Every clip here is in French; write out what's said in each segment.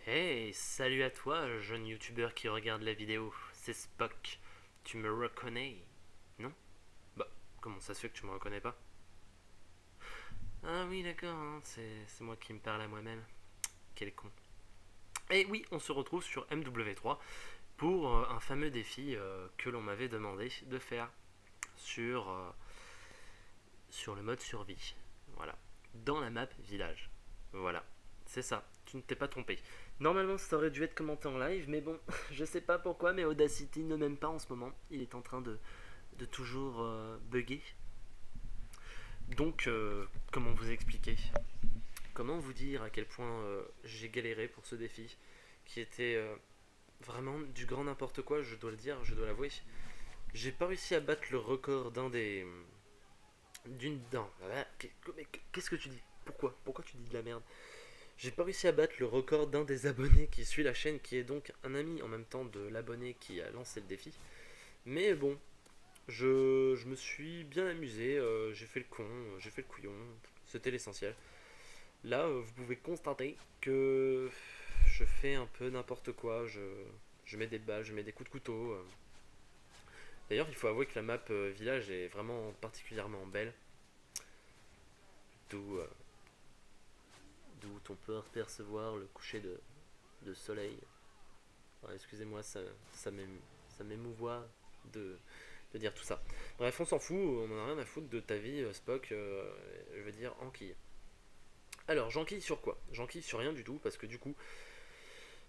Hey, salut à toi, jeune youtubeur qui regarde la vidéo. C'est Spock. Tu me reconnais? Non? Bah, comment ça se fait que tu me reconnais pas? Ah oui, d'accord, hein, c'est moi qui me parle à moi-même. Quel con. Et oui, on se retrouve sur MW3 pour un fameux défi que l'on m'avait demandé de faire sur, sur le mode survie. Voilà. Dans la map village. Voilà. C'est ça, tu ne t'es pas trompé. Normalement, ça aurait dû être commenté en live, mais bon, je sais pas pourquoi, mais Audacity ne m'aime pas en ce moment. Il est en train de toujours bugger. Donc, comment vous expliquer? Comment vous dire à quel point j'ai galéré pour ce défi qui était vraiment du grand n'importe quoi, je dois le dire, je dois l'avouer. J'ai pas réussi à battre le record d'un des. D'une. Non, mais qu'est-ce que tu dis? Pourquoi tu dis de la merde? J'ai pas réussi à battre le record d'un des abonnés qui suit la chaîne, qui est donc un ami en même temps de l'abonné qui a lancé le défi. Mais bon, je me suis bien amusé, j'ai fait le con, j'ai fait le couillon, c'était l'essentiel. Là, vous pouvez constater que je fais un peu n'importe quoi, je mets des balles, je mets des coups de couteau. D'ailleurs, il faut avouer que la map village est vraiment particulièrement belle, d'où d'où on peut apercevoir le coucher de soleil. Alors, excusez-moi, ça m'émouvoit de dire tout ça. Bref, on s'en fout, on en a rien à foutre de ta vie, Spock, je veux dire, Anquille. Alors, j'enquille sur quoi? J'enquille sur rien du tout, parce que du coup,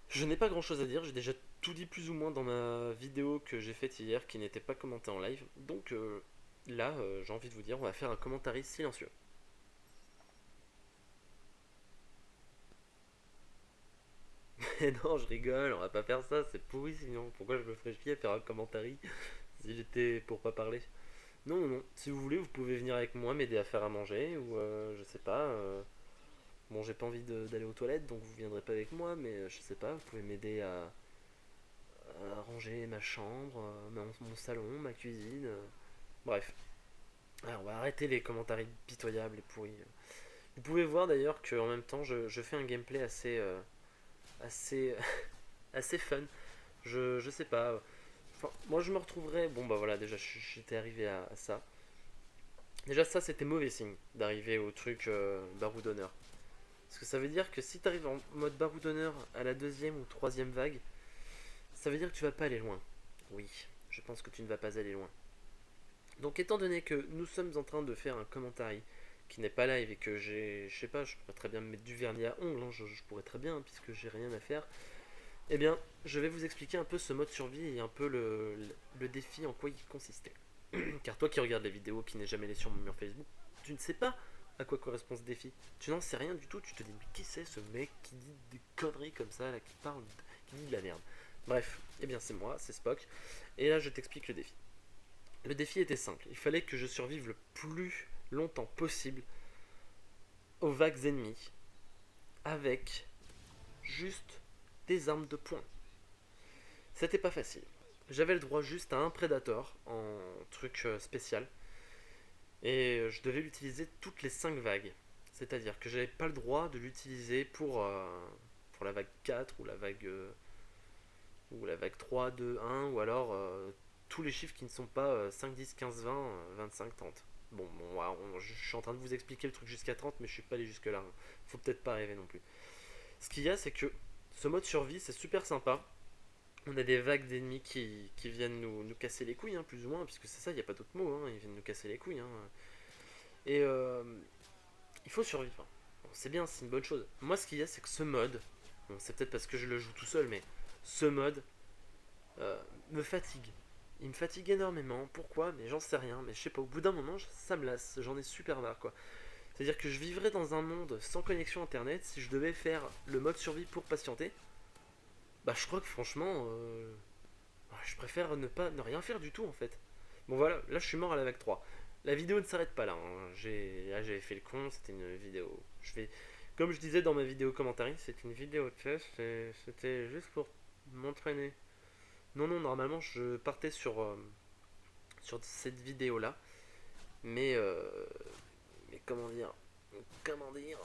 je n'ai pas grand chose à dire, j'ai déjà tout dit plus ou moins dans ma vidéo que j'ai faite hier, qui n'était pas commentée en live. Donc là, j'ai envie de vous dire, on va faire un commentaire silencieux. Mais non, je rigole, on va pas faire ça, c'est pourri sinon. Pourquoi je me ferais chier à faire un commentaire si j'étais pour pas parler? Non, non, non. Si vous voulez, vous pouvez venir avec moi, m'aider à faire à manger, ou je sais pas. Bon, j'ai pas envie d'aller aux toilettes, donc vous viendrez pas avec moi, mais je sais pas, vous pouvez m'aider à ranger ma chambre, mon salon, ma cuisine. Bref. Alors, on va arrêter les commentaires pitoyables et pourris. Vous pouvez voir d'ailleurs qu'en même temps, je fais un gameplay assez, assez fun. Je sais pas. Enfin, moi, je me retrouverais. Bon, bah voilà, déjà, j'étais arrivé à ça. Déjà, ça, c'était mauvais signe d'arriver au truc baroudonneur. Parce que ça veut dire que si tu arrives en mode baroudonneur à la deuxième ou troisième vague, ça veut dire que tu vas pas aller loin. Oui, je pense que tu ne vas pas aller loin. Donc, étant donné que nous sommes en train de faire un commentaire qui n'est pas live et que je sais pas, je pourrais très bien me mettre du vernis à ongles, hein, je pourrais très bien, puisque j'ai rien à faire, eh bien, je vais vous expliquer un peu ce mode survie et un peu le défi en quoi il consistait. Car toi qui regardes les vidéos, qui n'es jamais allé sur mon mur Facebook, tu ne sais pas à quoi correspond ce défi. Tu n'en sais rien du tout, tu te dis mais qui c'est ce mec qui dit des conneries comme ça, là, qui dit de la merde. Bref, eh bien c'est moi, c'est Spock, et là je t'explique le défi. Le défi était simple, il fallait que je survive le plus longtemps possible aux vagues ennemies avec juste des armes de poing. C'était pas facile. J'avais le droit juste à un Predator en truc spécial et je devais l'utiliser toutes les 5 vagues. C'est-à-dire que j'avais pas le droit de l'utiliser pour la vague 4 ou la vague 3, 2, 1 ou alors tous les chiffres qui ne sont pas 5, 10, 15, 20, 25, 30. Bon voilà, je suis en train de vous expliquer le truc jusqu'à 30 mais je suis pas allé jusque là. Hein. Faut peut-être pas rêver non plus. Ce qu'il y a c'est que ce mode survie c'est super sympa. On a des vagues d'ennemis qui viennent nous casser les couilles, hein, plus ou moins, puisque c'est ça, il n'y a pas d'autre mot, hein, ils viennent nous casser les couilles. Hein. Et il faut survivre. Bon, c'est bien, c'est une bonne chose. Moi, ce qu'il y a, c'est que ce mode, bon, c'est peut-être parce que je le joue tout seul, mais ce mode euh, me fatigue. Il me fatigue énormément. Pourquoi? Mais j'en sais rien. Mais je sais pas, au bout d'un moment, ça me lasse. J'en ai super marre, quoi. C'est-à-dire que je vivrais dans un monde sans connexion internet si je devais faire le mode survie pour patienter. Bah, je crois que franchement, je préfère ne rien faire du tout en fait. Bon voilà, là je suis mort à la vague 3. La vidéo ne s'arrête pas là. Hein. Là j'avais fait le con, c'était une vidéo. Comme je disais dans ma vidéo commentaire, c'est une vidéo de test et c'était juste pour m'entraîner. Non, non, normalement je partais sur cette vidéo là. Mais, mais comment dire? Comment dire?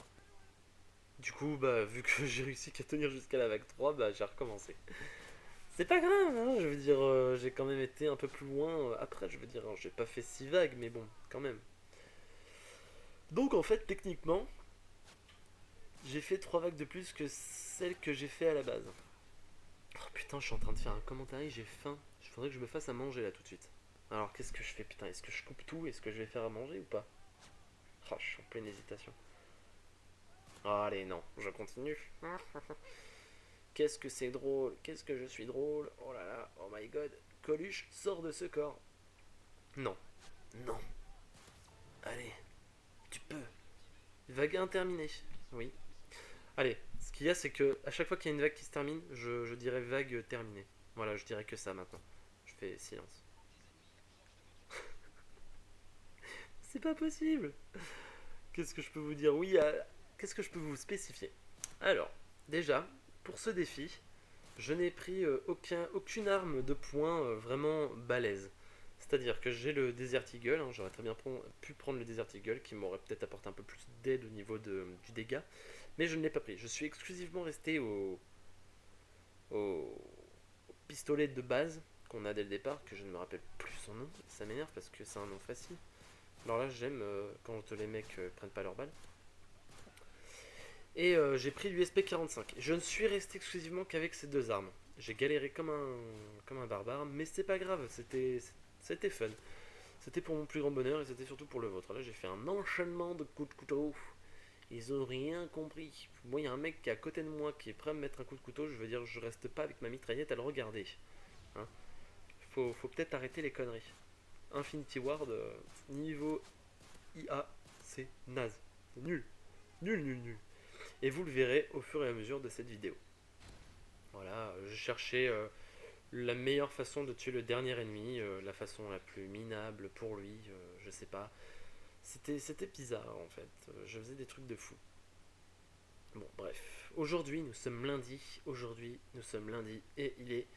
Du coup, bah, vu que j'ai réussi qu'à tenir jusqu'à la vague 3, bah, j'ai recommencé. C'est pas grave, hein, je veux dire, j'ai quand même été un peu plus loin après, je veux dire, hein, j'ai pas fait 6 vagues, mais bon, quand même. Donc en fait, techniquement, j'ai fait 3 vagues de plus que celles que j'ai fait à la base. Oh putain, je suis en train de faire un commentaire, j'ai faim. Il faudrait que je me fasse à manger là tout de suite. Alors qu'est-ce que je fais, putain? Est-ce que je coupe tout? Est-ce que je vais faire à manger ou pas? Oh, je suis en pleine hésitation. Oh, allez, non, je continue. Qu'est-ce que c'est drôle, qu'est-ce que je suis drôle. Oh là là, oh my god. Coluche, sors de ce corps. Non, non, allez, tu peux. Vague interminée. Oui. Allez, ce qu'il y a, c'est que à chaque fois qu'il y a une vague qui se termine, je dirais vague terminée. Voilà, je dirais que ça maintenant. Je fais silence. C'est pas possible. Qu'est-ce que je peux vous dire? Oui, qu'est-ce que je peux vous spécifier? Alors, déjà, pour ce défi, je n'ai pris aucune arme de poing vraiment balèze. C'est-à-dire que j'ai le Desert Eagle, hein, j'aurais très bien pu prendre le Desert Eagle qui m'aurait peut-être apporté un peu plus d'aide au niveau du dégât, mais je ne l'ai pas pris. Je suis exclusivement resté au pistolet de base qu'on a dès le départ, que je ne me rappelle plus son nom, ça m'énerve parce que c'est un nom facile. Alors là, j'aime quand les mecs prennent pas leurs balles. Et j'ai pris l'USP 45. Je ne suis resté exclusivement qu'avec ces deux armes. J'ai galéré comme un barbare, mais c'est pas grave, c'était fun. C'était pour mon plus grand bonheur et c'était surtout pour le vôtre. Là, j'ai fait un enchaînement de coups de couteau. Ils ont rien compris. Moi, il y a un mec qui est à côté de moi qui est prêt à me mettre un coup de couteau. Je veux dire, je reste pas avec ma mitraillette à le regarder. Hein. Faut peut-être arrêter les conneries. Infinity Ward, niveau IA, c'est naze. C'est nul. Nul, nul, nul. Et vous le verrez au fur et à mesure de cette vidéo. Voilà, je cherchais la meilleure façon de tuer le dernier ennemi, la façon la plus minable pour lui, je sais pas. C'était bizarre en fait, je faisais des trucs de fou. Bon, bref. Aujourd'hui, nous sommes lundi. Aujourd'hui, nous sommes lundi. Et il est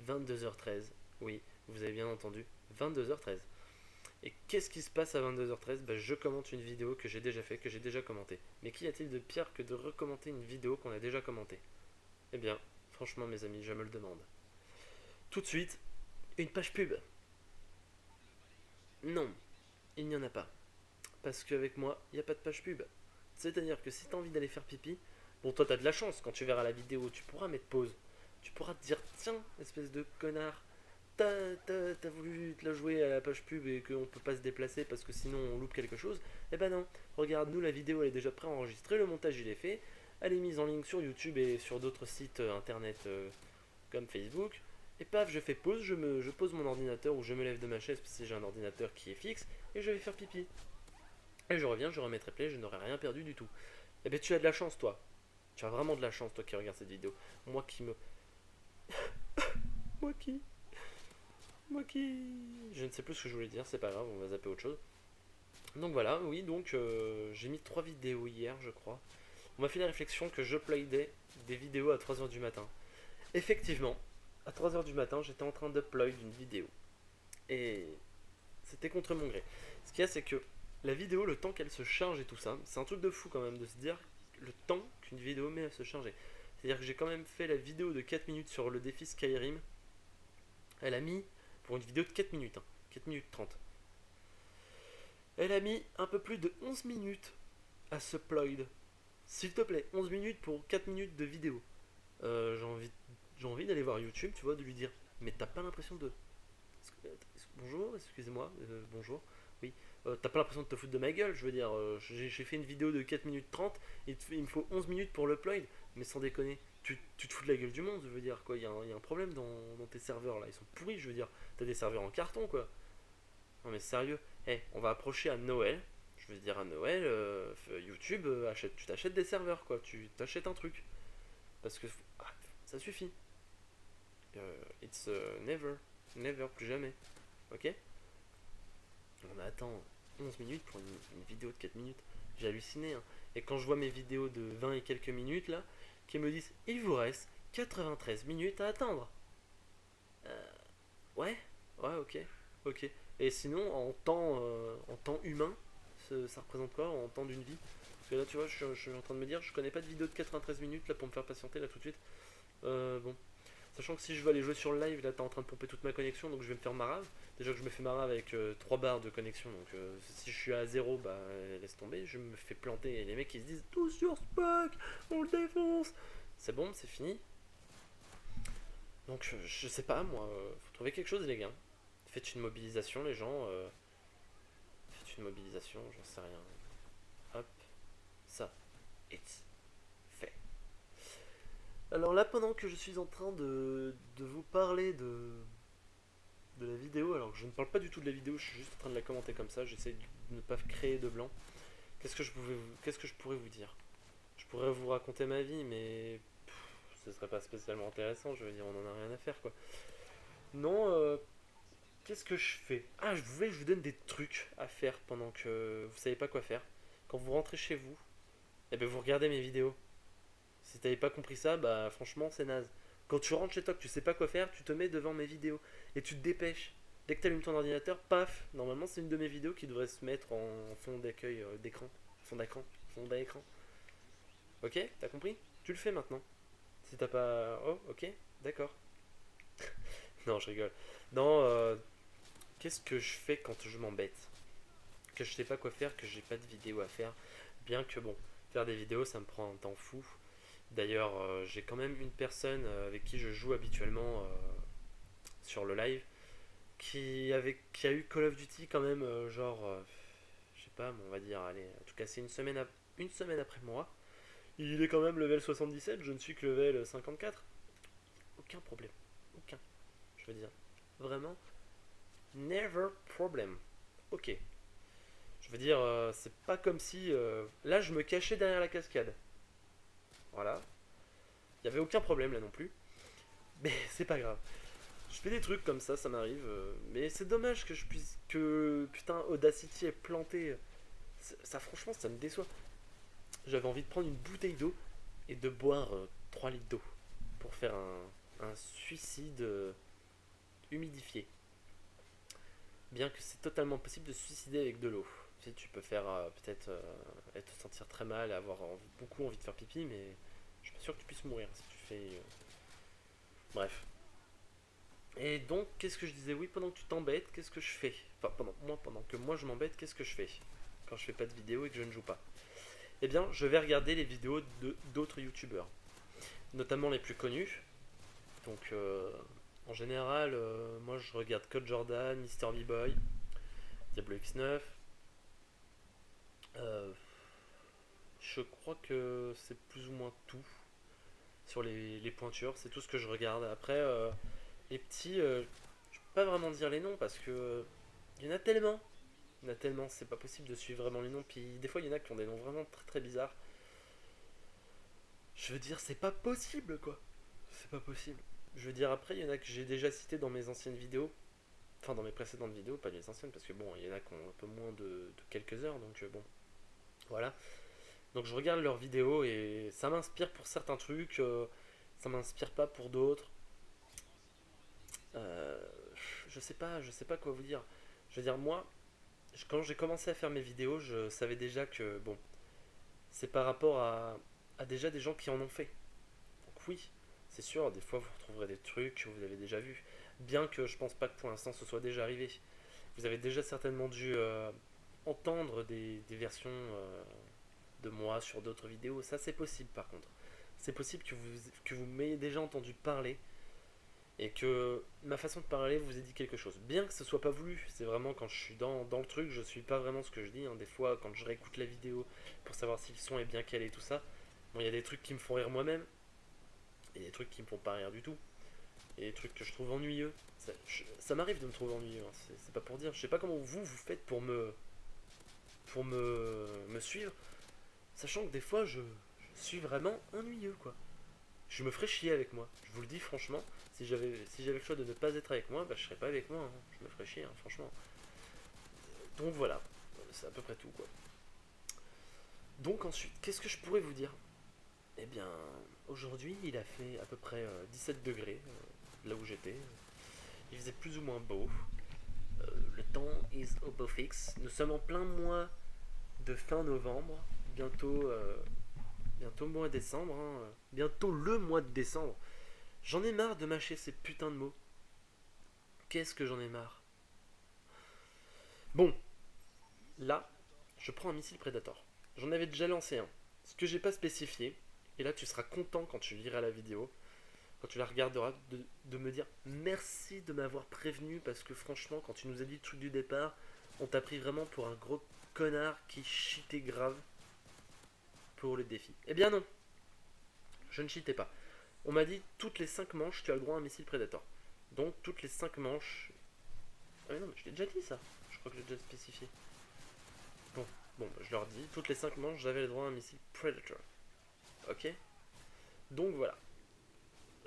22h13. Oui, vous avez bien entendu. 22h13. Et qu'est-ce qui se passe à 22h13? Bah, je commente une vidéo que j'ai déjà fait, que j'ai déjà commentée. Mais qu'y a-t-il de pire que de recommenter une vidéo qu'on a déjà commentée? Eh bien, franchement, mes amis, je me le demande. Tout de suite, une page pub. Non, il n'y en a pas. Parce qu'avec moi, il n'y a pas de page pub. C'est-à-dire que si tu as envie d'aller faire pipi, bon, toi, tu as de la chance. Quand tu verras la vidéo, tu pourras mettre pause. Tu pourras te dire, tiens, espèce de connard, t'as voulu te la jouer à la page pub et qu'on peut pas se déplacer parce que sinon on loupe quelque chose. Eh ben non, regarde, nous, la vidéo, elle est déjà préenregistrée, le montage, il est fait. Elle est mise en ligne sur YouTube et sur d'autres sites internet comme Facebook. Et paf, je fais pause, je pose mon ordinateur ou je me lève de ma chaise parce que j'ai un ordinateur qui est fixe et je vais faire pipi. Et je reviens, je remettrai play, je n'aurai rien perdu du tout. Eh bien, tu as de la chance, toi. Tu as vraiment de la chance, toi qui regardes cette vidéo. Moi qui me. Moi qui. Moi qui. Je ne sais plus ce que je voulais dire, c'est pas grave, on va zapper autre chose. Donc voilà, oui, donc j'ai mis 3 vidéos hier, je crois. On m'a fait la réflexion que je uploadais des vidéos à 3h du matin. Effectivement, à 3h du matin, j'étais en train d'upload une vidéo. Et c'était contre mon gré. Ce qu'il y a, c'est que la vidéo, le temps qu'elle se charge et tout ça, c'est un truc de fou quand même de se dire le temps qu'une vidéo met à se charger. C'est-à-dire que j'ai quand même fait la vidéo de 4 minutes sur le défi Skyrim. Elle a mis, pour une vidéo de 4 minutes, hein, 4 minutes 30. Elle a mis un peu plus de 11 minutes à se upload. S'il te plaît, 11 minutes pour 4 minutes de vidéo. J'ai envie d'aller voir YouTube, tu vois, de lui dire, mais t'as pas l'impression de. Bonjour, excusez-moi, bonjour. Oui, t'as pas l'impression de te foutre de ma gueule, je veux dire, j'ai fait une vidéo de 4 minutes 30, il me faut 11 minutes pour l'upload, mais sans déconner, tu te fous de la gueule du monde, je veux dire, quoi, il y a un problème dans tes serveurs là, ils sont pourris, je veux dire, t'as des serveurs en carton, quoi. Non mais sérieux, on va approcher à Noël, je veux dire à Noël, YouTube, tu t'achètes des serveurs, quoi, tu t'achètes un truc, parce que ça suffit. It's never, never, plus jamais, ok? On attend 11 minutes pour une vidéo de 4 minutes. J'ai halluciné. Hein. Et quand je vois mes vidéos de 20 et quelques minutes là, qui me disent il vous reste 93 minutes à attendre. Euh, ouais, ouais, ok, ok. Et sinon, en temps humain, ça représente quoi en temps d'une vie? Parce que là, tu vois, je suis en train de me dire, je connais pas de vidéo de 93 minutes là pour me faire patienter là tout de suite. Bon. Sachant que si je veux aller jouer sur le live, là t'es en train de pomper toute ma connexion, donc je vais me faire marave. Déjà que je me fais marave avec 3 barres de connexion, donc si je suis à 0, bah laisse tomber, je me fais planter. Et les mecs ils se disent tout sur Spock, on le défonce. C'est bon, c'est fini. Donc je sais pas, moi, faut trouver quelque chose les gars. Faites une mobilisation les gens, faites une mobilisation, j'en sais rien. Hop, ça, it's fait. Alors là, pendant que je suis en train de vous parler de la vidéo, alors que je ne parle pas du tout de la vidéo, je suis juste en train de la commenter comme ça, j'essaie de ne pas créer de blanc. Qu'est-ce que je pourrais vous dire? Je pourrais vous raconter ma vie, mais ce serait pas spécialement intéressant, je veux dire, on en a rien à faire quoi. Non, qu'est-ce que je fais? Ah, je vous donne des trucs à faire pendant que vous savez pas quoi faire. Quand vous rentrez chez vous, eh ben vous regardez mes vidéos. Si t'avais pas compris ça, bah franchement c'est naze. Quand tu rentres chez toi que tu sais pas quoi faire, tu te mets devant mes vidéos et tu te dépêches. Dès que tu allumes ton ordinateur, paf, normalement c'est une de mes vidéos qui devrait se mettre en fond d'accueil d'écran. Fond d'écran. Ok, t'as compris? Tu le fais maintenant. Si t'as pas... Oh, ok, d'accord. Non, je rigole. Non, qu'est-ce que je fais quand je m'embête? Que je sais pas quoi faire, que j'ai pas de vidéo à faire. Bien que bon, faire des vidéos ça me prend un temps fou. D'ailleurs, j'ai quand même une personne avec qui je joue habituellement sur le live qui a eu Call of Duty quand même, je sais pas, mais on va dire, allez, en tout cas, c'est une semaine après moi. Il est quand même level 77, je ne suis que level 54. Aucun problème, aucun. Je veux dire, vraiment, never problem. Ok. Je veux dire, c'est pas comme si. Là, je me cachais derrière la cascade. Voilà. Il n'y avait aucun problème là non plus. Mais c'est pas grave. Je fais des trucs comme ça m'arrive. Mais c'est dommage que je puisse. Que putain, Audacity est planté. Ça, franchement, ça me déçoit. J'avais envie de prendre une bouteille d'eau et de boire 3 litres d'eau pour faire un suicide humidifié. Bien que c'est totalement possible de se suicider avec de l'eau. Tu sais, tu peux faire peut-être te sentir très mal, avoir beaucoup envie de faire pipi, mais je suis pas sûr que tu puisses mourir si tu fais. Bref. Et donc, qu'est-ce que je disais? Oui, pendant que tu t'embêtes, qu'est-ce que je fais? Enfin, pendant que moi je m'embête, qu'est-ce que je fais quand je fais pas de vidéo et que je ne joue pas? Eh bien, je vais regarder les vidéos d'autres youtubeurs, notamment les plus connus. Donc, en général, moi je regarde Code Jordan, Mister B-Boy, Diablo X9. Euh, je crois que c'est plus ou moins tout sur les pointures, c'est tout ce que je regarde. Après, les petits, je peux pas vraiment dire les noms parce que il y en a tellement. Il y en a tellement, c'est pas possible de suivre vraiment les noms. Puis des fois, il y en a qui ont des noms vraiment très très bizarres. Je veux dire, c'est pas possible quoi. C'est pas possible. Je veux dire, après, il y en a que j'ai déjà cité dans mes anciennes vidéos. Enfin, dans mes précédentes vidéos, pas les anciennes, parce que bon, il y en a qui ont un peu moins de quelques heures, donc bon, voilà. Donc je regarde leurs vidéos et ça m'inspire pour certains trucs, ça m'inspire pas pour d'autres. Euh, je sais pas quoi vous dire. Je veux dire, moi, quand j'ai commencé à faire mes vidéos, je savais déjà que, bon, c'est par rapport à déjà des gens qui en ont fait. Donc oui, c'est sûr, des fois vous retrouverez des trucs que vous avez déjà vus. Bien que je pense pas que pour l'instant ce soit déjà arrivé. Vous avez déjà certainement dû entendre des versions de moi sur d'autres vidéos. Ça c'est possible par contre. C'est possible que vous m'ayez déjà entendu parler et que ma façon de parler vous ait dit quelque chose. Bien que ce soit pas voulu, c'est vraiment quand je suis dans le truc, je suis pas vraiment ce que je dis, hein. Des fois, quand je réécoute la vidéo pour savoir si le son est bien calé et tout ça, bon, il y a des trucs qui me font rire moi-même, et des trucs qui me font pas rire du tout, et des trucs que je trouve ennuyeux. Ça m'arrive de me trouver ennuyeux, hein. C'est pas pour dire. Je sais pas comment vous faites pour me suivre, sachant que des fois, je suis vraiment ennuyeux, quoi. Je me ferais chier avec moi. Je vous le dis franchement, si j'avais le choix de ne pas être avec moi, bah, je serais pas avec moi, hein. Je me ferais chier, hein, franchement. Donc voilà, c'est à peu près tout quoi. Donc ensuite, qu'est-ce que je pourrais vous dire? Eh bien, aujourd'hui, il a fait à peu près 17 degrés là où j'étais. Il faisait plus ou moins beau. Le temps is above fix. Nous sommes en plein mois de fin novembre bientôt, bientôt mois de décembre, hein. Bientôt le mois de décembre. J'en ai marre de mâcher ces putains de mots. Qu'est-ce que j'en ai marre. Bon, là, je prends un missile Predator. J'en avais déjà lancé un. Ce que j'ai pas spécifié, et là tu seras content quand tu liras la vidéo, quand tu la regarderas, de me dire merci de m'avoir prévenu parce que franchement, quand tu nous as dit le truc du départ, on t'a pris vraiment pour un gros connard qui cheatait grave pour le défi. Eh bien non, je ne cheatais pas. On m'a dit toutes les 5 manches, tu as le droit à un missile Predator. Donc toutes les 5 manches. Ah mais non, mais je l'ai déjà dit ça. Je crois que je l'ai déjà spécifié. Bon, je leur dis, toutes les 5 manches, j'avais le droit à un missile Predator. Ok. Donc voilà.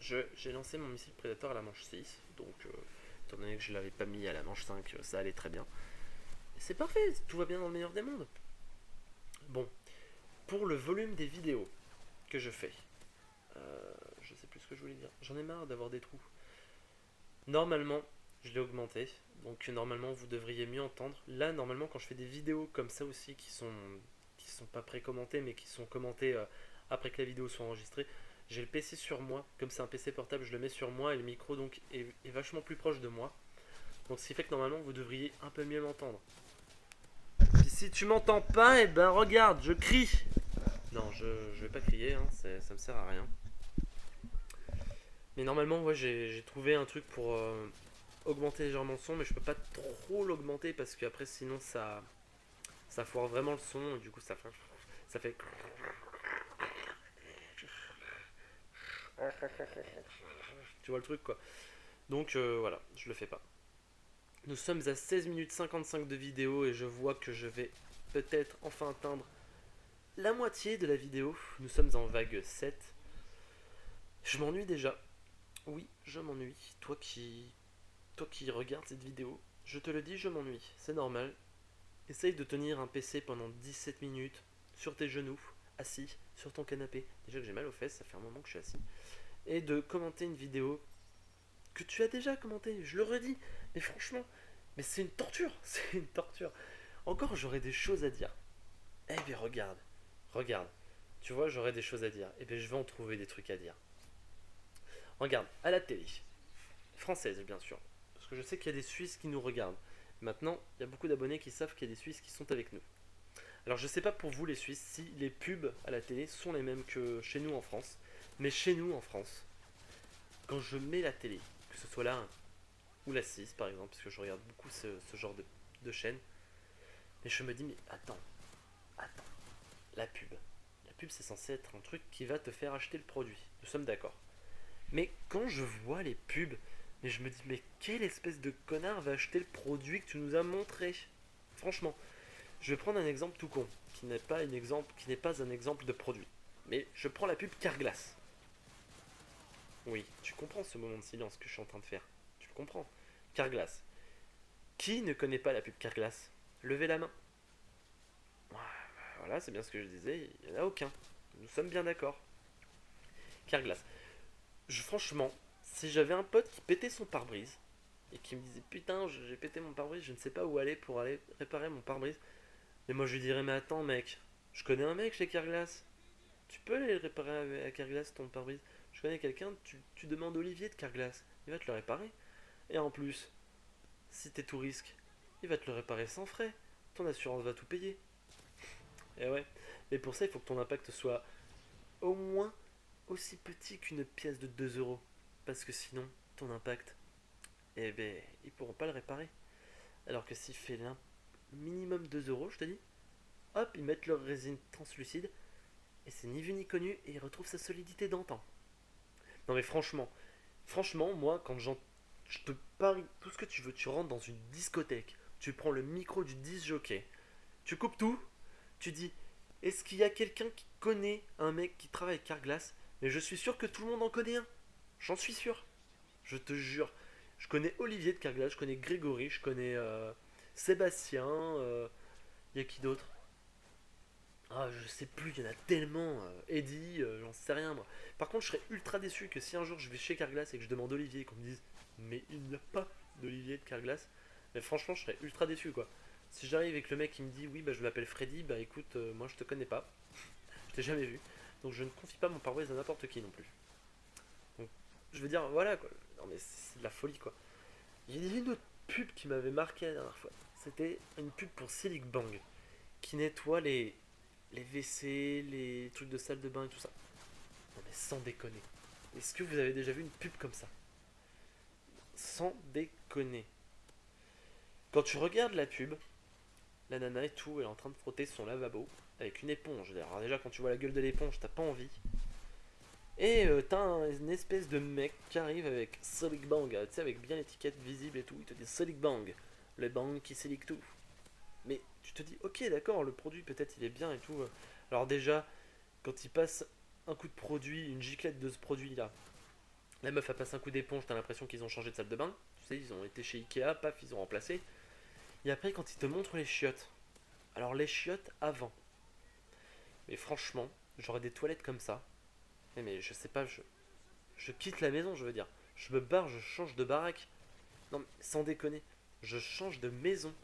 J'ai lancé mon missile Predator à la manche 6. Donc, étant donné que je ne l'avais pas mis à la manche 5, ça allait très bien. Et c'est parfait, tout va bien dans le meilleur des mondes. Bon, pour le volume des vidéos que je fais, je sais plus ce que je voulais dire. J'en ai marre d'avoir des trous. Normalement, je l'ai augmenté. Donc normalement, vous devriez mieux entendre. Là, normalement, quand je fais des vidéos comme ça aussi, qui sont pas pré-commentées, mais qui sont commentées après que la vidéo soit enregistrée, j'ai le PC sur moi. Comme c'est un PC portable, je le mets sur moi et le micro donc est vachement plus proche de moi. Donc ce qui fait que normalement, vous devriez un peu mieux m'entendre. Puis si tu m'entends pas, eh ben regarde, je crie. Non, je vais pas crier, hein, ça me sert à rien. Mais normalement, ouais, j'ai trouvé un truc pour augmenter légèrement le son, mais je peux pas trop l'augmenter parce qu'après, sinon, ça foire vraiment le son. Et du coup, ça fait. Tu vois le truc, quoi. Donc, voilà, je le fais pas. Nous sommes à 16 minutes 55 de vidéo et je vois que je vais peut-être enfin atteindre la moitié de la vidéo. Nous sommes en vague 7. Je m'ennuie déjà. Oui, je m'ennuie. Toi qui regardes cette vidéo, je te le dis, je m'ennuie. C'est normal. Essaye de tenir un PC pendant 17 minutes sur tes genoux, assis sur ton canapé. Déjà que j'ai mal aux fesses, ça fait un moment que je suis assis. Et de commenter une vidéo que tu as déjà commentée. Je le redis. Mais franchement, mais c'est une torture. C'est une torture. Encore, j'aurais des choses à dire. Eh bien, regarde. Regarde. Tu vois, j'aurais des choses à dire. Eh bien, je vais en trouver des trucs à dire. Regarde, à la télé. Française, bien sûr. Parce que je sais qu'il y a des Suisses qui nous regardent. Maintenant, il y a beaucoup d'abonnés qui savent qu'il y a des Suisses qui sont avec nous. Alors, je ne sais pas pour vous, les Suisses, si les pubs à la télé sont les mêmes que chez nous en France. Mais chez nous en France, quand je mets la télé, que ce soit la 1 ou la 6 par exemple, parce que je regarde beaucoup ce genre de chaîne, mais je me dis, mais attends, la pub. La pub, c'est censé être un truc qui va te faire acheter le produit. Nous sommes d'accord. Mais quand je vois les pubs, mais je me dis, mais quelle espèce de connard va acheter le produit que tu nous as montré? Franchement, je vais prendre un exemple tout con, qui n'est pas un exemple de produit. Mais je prends la pub Carglass. Oui, tu comprends ce moment de silence que je suis en train de faire. Tu le comprends. Carglass. Qui ne connaît pas la pub Carglass? Levez la main. Voilà, c'est bien ce que je disais, il n'y en a aucun. Nous sommes bien d'accord. Carglass. Franchement, si j'avais un pote qui pétait son pare-brise et qui me disait putain, j'ai pété mon pare-brise, je ne sais pas où aller pour aller réparer mon pare-brise, mais moi je lui dirais, mais attends mec, je connais un mec chez Carglass, tu peux aller réparer à Carglass ton pare-brise. Je connais quelqu'un, tu demandes Olivier de Carglass, il va te le réparer. Et en plus, si t'es tout risque, il va te le réparer sans frais, ton assurance va tout payer. Et ouais, mais pour ça il faut que ton impact soit au moins aussi petit qu'une pièce de 2 euros. Parce que sinon, ton impact, eh ben, ils pourront pas le réparer. Alors que s'il fait un minimum 2 euros, je te dis, hop, ils mettent leur résine translucide, et c'est ni vu ni connu, et il retrouve sa solidité d'antan. Non mais franchement, moi, quand je te parie tout ce que tu veux, tu rentres dans une discothèque, tu prends le micro du disc jockey, tu coupes tout, tu dis, est-ce qu'il y a quelqu'un qui connaît un mec qui travaille avec Carglass? Mais je suis sûr que tout le monde en connaît un. J'en suis sûr. Je te jure. Je connais Olivier de Carglass, je connais Grégory, je connais Sébastien. Il y a qui d'autre? Ah, je sais plus, il y en a tellement. Eddie, j'en sais rien moi. Par contre, je serais ultra déçu que si un jour je vais chez Carglass et que je demande Olivier et qu'on me dise mais il n'y a pas d'Olivier de Carglass, mais franchement, je serais ultra déçu quoi. Si j'arrive avec le mec qui me dit oui, bah je m'appelle Freddy, bah écoute, moi je te connais pas, je t'ai jamais vu, donc je ne confie pas mon pare-brise à n'importe qui non plus. Donc je veux dire, voilà quoi. Non mais c'est de la folie quoi. Il y a une autre pub qui m'avait marqué la dernière fois. C'était une pub pour Silic Bang qui nettoie les WC, les trucs de salle de bain et tout ça. Non mais sans déconner. Est-ce que vous avez déjà vu une pub comme ça? Sans déconner. Quand tu regardes la pub, la nana et tout, elle est en train de frotter son lavabo avec une éponge. Alors déjà quand tu vois la gueule de l'éponge, t'as pas envie. Et t'as une espèce de mec qui arrive avec Silic Bang, tu sais, avec bien l'étiquette visible et tout. Il te dit Silic Bang, le bang qui silique tout. Mais tu te dis, ok, d'accord, le produit peut-être il est bien et tout. Alors déjà, quand il passe un coup de produit, une giclette de ce produit-là, la meuf a passé un coup d'éponge, t'as l'impression qu'ils ont changé de salle de bain. Tu sais, ils ont été chez Ikea, paf, ils ont remplacé. Et après, quand ils te montrent les chiottes, alors les chiottes avant. Mais franchement, j'aurais des toilettes comme ça. Mais je sais pas, je quitte la maison, je veux dire. Je me barre, je change de baraque. Non, mais sans déconner, je change de maison.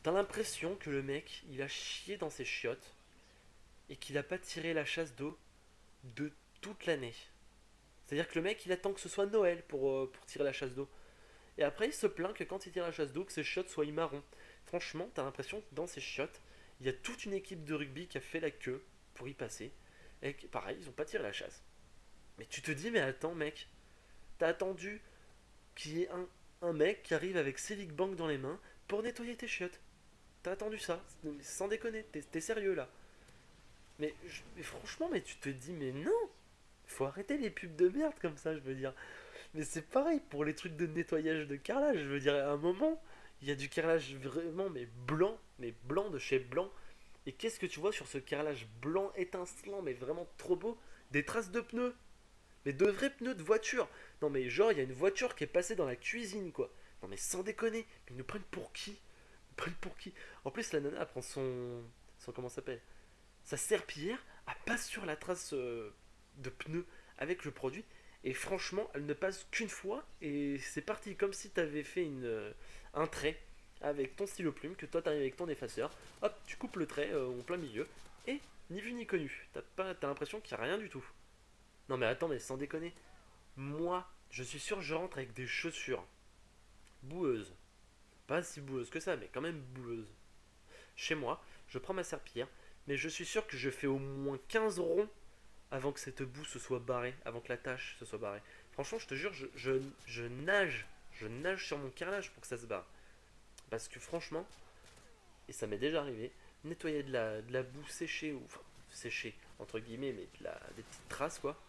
T'as l'impression que le mec, il a chié dans ses chiottes et qu'il a pas tiré la chasse d'eau de toute l'année. C'est-à-dire que le mec, il attend que ce soit Noël pour tirer la chasse d'eau. Et après, il se plaint que quand il tire la chasse d'eau, que ses chiottes soient marron. Franchement, t'as l'impression que dans ces chiottes, il y a toute une équipe de rugby qui a fait la queue pour y passer. Et que, pareil, ils ont pas tiré la chasse. Mais tu te dis, mais attends, mec, t'as attendu qu'il y ait un mec qui arrive avec Silic Bank dans les mains pour nettoyer tes chiottes. T'as attendu ça, sans déconner, t'es sérieux là. Mais franchement, mais tu te dis, mais non, faut arrêter les pubs de merde comme ça, je veux dire. Mais c'est pareil pour les trucs de nettoyage de carrelage, je veux dire, à un moment, il y a du carrelage vraiment, mais blanc de chez Blanc. Et qu'est-ce que tu vois sur ce carrelage blanc étincelant, mais vraiment trop beau? Des traces de pneus, mais de vrais pneus de voiture. Non mais genre, il y a une voiture qui est passée dans la cuisine, quoi. Non mais sans déconner, mais ils nous prennent pour qui? Ils nous prennent pour qui? En plus, la nana elle prend son comment ça s'appelle? Sa serpillière, elle passe sur la trace de pneu avec le produit. Et franchement, elle ne passe qu'une fois et c'est parti. Comme si tu avais fait un trait avec ton stylo plume, que toi t'arrives avec ton effaceur. Hop, tu coupes le trait en plein milieu. Et ni vu ni connu. T'as l'impression qu'il n'y a rien du tout. Non mais attends, mais sans déconner. Moi, je suis sûr que je rentre avec des chaussures boueuses. Pas si boueuses que ça, mais quand même boueuses. Chez moi, je prends ma serpillière, mais je suis sûr que je fais au moins 15 ronds avant que cette boue se soit barrée, avant que la tâche se soit barrée. Franchement, je te jure, je nage sur mon carrelage pour que ça se barre. Parce que franchement, et ça m'est déjà arrivé, nettoyer de la boue séchée, ou enfin, séchée, entre guillemets, mais des petites traces, quoi.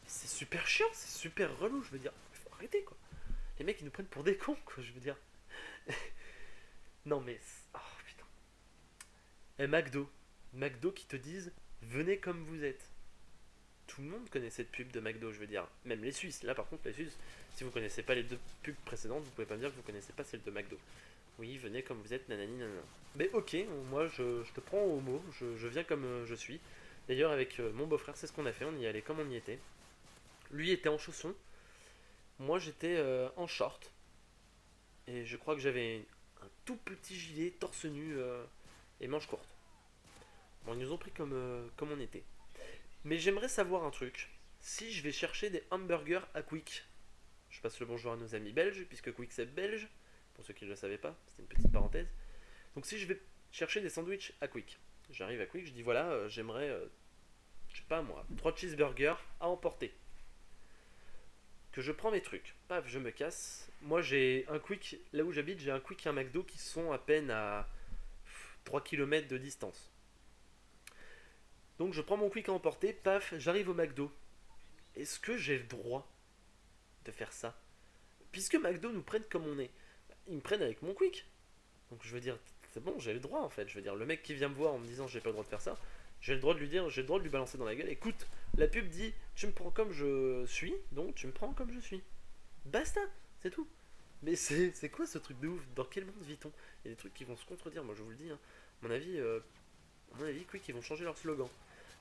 C'est super chiant, c'est super relou, je veux dire. Faut arrêter, quoi. Les mecs, ils nous prennent pour des cons, quoi, je veux dire. Non, mais. Oh, putain. Et McDo. McDo qui te disent, venez comme vous êtes. Tout le monde connaît cette pub de McDo, je veux dire. Même les Suisses. Là, par contre, les Suisses, si vous connaissez pas les deux pubs précédentes, vous pouvez pas me dire que vous connaissez pas celle de McDo. Oui, venez comme vous êtes, nanani, nanana. Mais ok, moi, je te prends au mot, je viens comme je suis. D'ailleurs, avec mon beau-frère, c'est ce qu'on a fait, on y allait comme on y était. Lui était en chaussons, moi j'étais en short. Et je crois que j'avais un tout petit gilet, torse nu et manches courtes. Bon, ils nous ont pris comme on était. Mais j'aimerais savoir un truc. Si je vais chercher des hamburgers à Quick, je passe le bonjour à nos amis belges, puisque Quick c'est belge, pour ceux qui ne le savaient pas, c'était une petite parenthèse. Donc si je vais chercher des sandwichs à Quick, j'arrive à Quick, je dis voilà, j'aimerais, je sais pas moi, 3 cheeseburgers à emporter. Que je prends mes trucs, paf, je me casse. Moi j'ai un Quick, là où j'habite, j'ai un Quick et un McDo qui sont à peine à 3 km de distance. Donc je prends mon Quick à emporter, paf, j'arrive au McDo. Est-ce que j'ai le droit de faire ça? Puisque McDo nous prennent comme on est. Ils me prennent avec mon Quick. Donc je veux dire, c'est bon, j'ai le droit en fait. Je veux dire, le mec qui vient me voir en me disant j'ai pas le droit de faire ça, j'ai le droit de lui dire, j'ai le droit de lui balancer dans la gueule. Écoute, la pub dit tu me prends comme je suis, donc tu me prends comme je suis. Basta, c'est tout. Mais c'est quoi ce truc de ouf? Dans quel monde vit-on? Il y a des trucs qui vont se contredire, moi je vous le dis. Hein. À mon avis, Quick, ils vont changer leur slogan.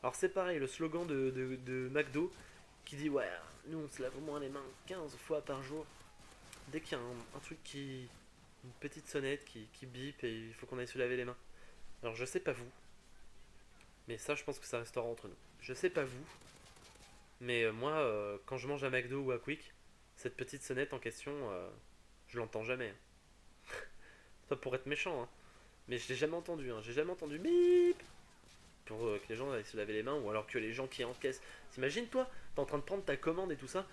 Alors c'est pareil, le slogan de McDo qui dit ouais, nous on se lave au moins les mains 15 fois par jour. Dès qu'il y a un truc qui une petite sonnette qui bip et il faut qu'on aille se laver les mains. Alors je sais pas vous, mais ça je pense que ça restera entre nous. Je sais pas vous, mais moi quand je mange à McDo ou à Quick, cette petite sonnette en question, je l'entends jamais, hein. Pas pour être méchant, hein, mais je l'ai jamais entendu, hein. J'ai jamais entendu bip pour que les gens aillent se laver les mains ou alors que les gens qui encaissent. T'imagines toi, t'es en train de prendre ta commande et tout ça,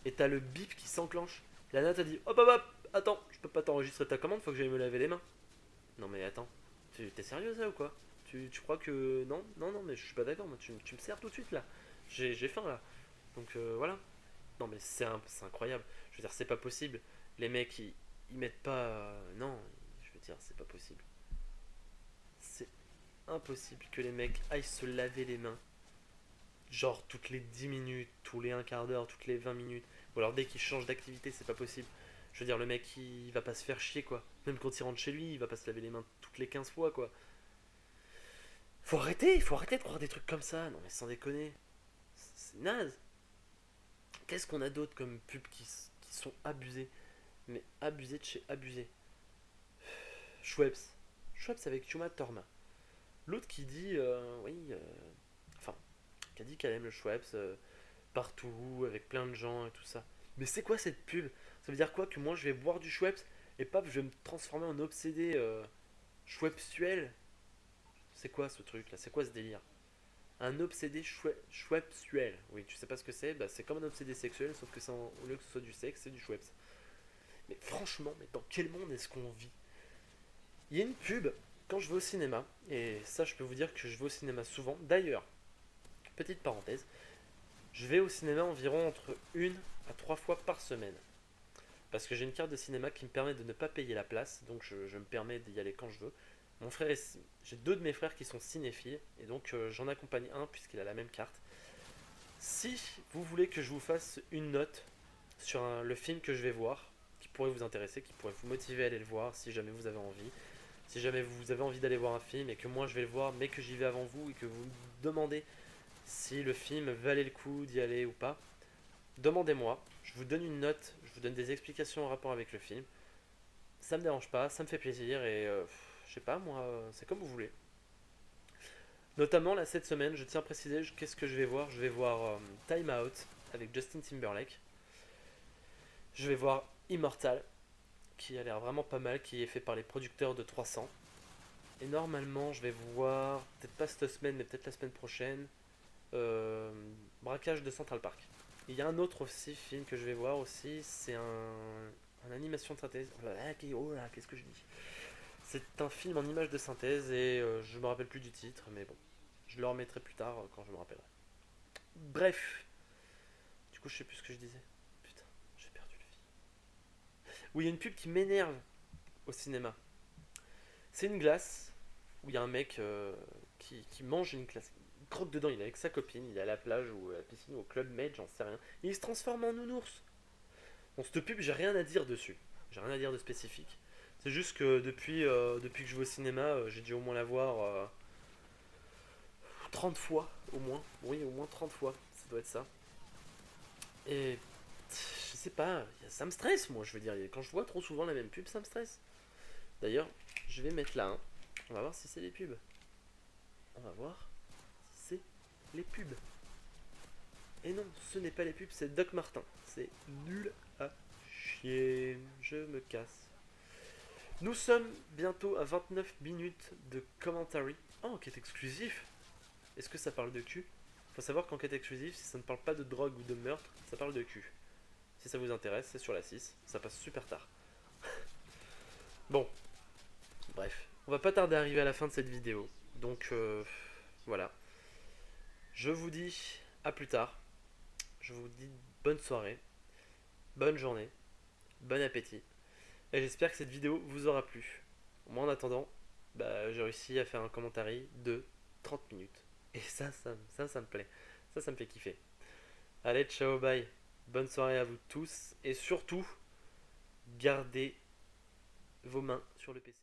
et t'as le bip qui s'enclenche. La nana t'a dit hop hop hop, attends, je peux pas t'enregistrer ta commande, faut que j'aille me laver les mains. Non mais attends, t'es sérieux ça ou quoi? Tu crois que. Non, non, non, mais je suis pas d'accord, moi tu me sers tout de suite là. J'ai faim là. Donc voilà. Non mais c'est incroyable. Je veux dire, c'est pas possible. Les mecs ils mettent pas. Non, je veux dire, c'est pas possible. C'est impossible que les mecs aillent se laver les mains. Genre toutes les 10 minutes, tous les un quart d'heure, toutes les 20 minutes. Ou alors dès qu'ils changent d'activité, c'est pas possible. Je veux dire, le mec il va pas se faire chier quoi. Même quand il rentre chez lui, il va pas se laver les mains toutes les 15 fois quoi. Faut arrêter de croire des trucs comme ça. Non mais sans déconner. C'est naze. Qu'est-ce qu'on a d'autre comme pubs qui sont abusés? Mais abusés de chez abusés. Schweppes. Schweppes avec Uma Thurman. L'autre qui dit, oui, enfin, qui a dit qu'elle aime le Schweppes partout, avec plein de gens et tout ça. Mais c'est quoi cette pub? Ça veut dire quoi? Que moi je vais boire du Schweppes et paf, je vais me transformer en obsédé Schweppsuel? C'est quoi ce truc là? C'est quoi ce délire? Un obsédé Schweppsuel. Oui, tu sais pas ce que c'est? Bah, c'est comme un obsédé sexuel, sauf que au lieu que ce soit du sexe, c'est du Schweppes. Mais franchement, mais dans quel monde est-ce qu'on vit? Il y a une pub quand je vais au cinéma, et ça je peux vous dire que je vais au cinéma souvent. D'ailleurs, petite parenthèse, je vais au cinéma environ entre une à trois fois par semaine. Parce que j'ai une carte de cinéma qui me permet de ne pas payer la place, donc je me permets d'y aller quand je veux. J'ai deux de mes frères qui sont cinéphiles, et donc j'en accompagne un puisqu'il a la même carte. Si vous voulez que je vous fasse une note sur le film que je vais voir, qui pourrait vous intéresser, qui pourrait vous motiver à aller le voir si jamais vous avez envie, si jamais vous avez envie d'aller voir un film et que moi je vais le voir mais que j'y vais avant vous et que vous me demandez si le film valait le coup d'y aller ou pas, demandez-moi, je vous donne une note, je vous donne des explications en rapport avec le film. Ça me dérange pas, ça me fait plaisir et je sais pas moi, c'est comme vous voulez. Notamment là cette semaine, je tiens à préciser qu'est-ce que je vais voir. Je vais voir Time Out avec Justin Timberlake. Je vais voir Immortal, qui a l'air vraiment pas mal, qui est fait par les producteurs de 300. Et normalement, je vais voir, peut-être pas cette semaine, mais peut-être la semaine prochaine, euh, Braquage de Central Park. Il y a un autre aussi film que je vais voir aussi, c'est un animation de synthèse. Oh là, qu'est-ce que je dis? C'est un film en image de synthèse et je me rappelle plus du titre, mais bon, je le remettrai plus tard quand je me rappellerai. Bref, du coup, je sais plus ce que je disais. Putain, j'ai perdu le fil. Oui, il y a une pub qui m'énerve au cinéma. C'est une glace où il y a un mec qui mange une glace. Il croque dedans, il est avec sa copine, il est à la plage ou à la piscine ou au club med, j'en sais rien. Et il se transforme en nounours. Bon, cette pub, j'ai rien à dire dessus. J'ai rien à dire de spécifique. C'est juste que depuis que je vais au cinéma, j'ai dû au moins la voir 30 fois, au moins. Oui, au moins 30 fois, ça doit être ça. Et je sais pas, ça me stresse, moi, je veux dire. Quand je vois trop souvent la même pub, ça me stresse. D'ailleurs, je vais mettre là, hein. On va voir si c'est les pubs. On va voir si c'est les pubs. Et non, ce n'est pas les pubs, c'est Doc Martin. C'est nul à chier. Je me casse. Nous sommes bientôt à 29 minutes de commentary. Oh, enquête exclusif. Est-ce que ça parle de cul? Faut savoir qu'enquête exclusive, si ça ne parle pas de drogue ou de meurtre, ça parle de cul. Si ça vous intéresse, c'est sur la 6. Ça passe super tard. Bon, bref. On va pas tarder à arriver à la fin de cette vidéo. Donc, voilà. Je vous dis à plus tard. Je vous dis bonne soirée, bonne journée, bon appétit. Et j'espère que cette vidéo vous aura plu. Moi en attendant, bah, j'ai réussi à faire un commentaire de 30 minutes. Et ça me plaît. Ça me fait kiffer. Allez, ciao, bye. Bonne soirée à vous tous. Et surtout, gardez vos mains sur le PC.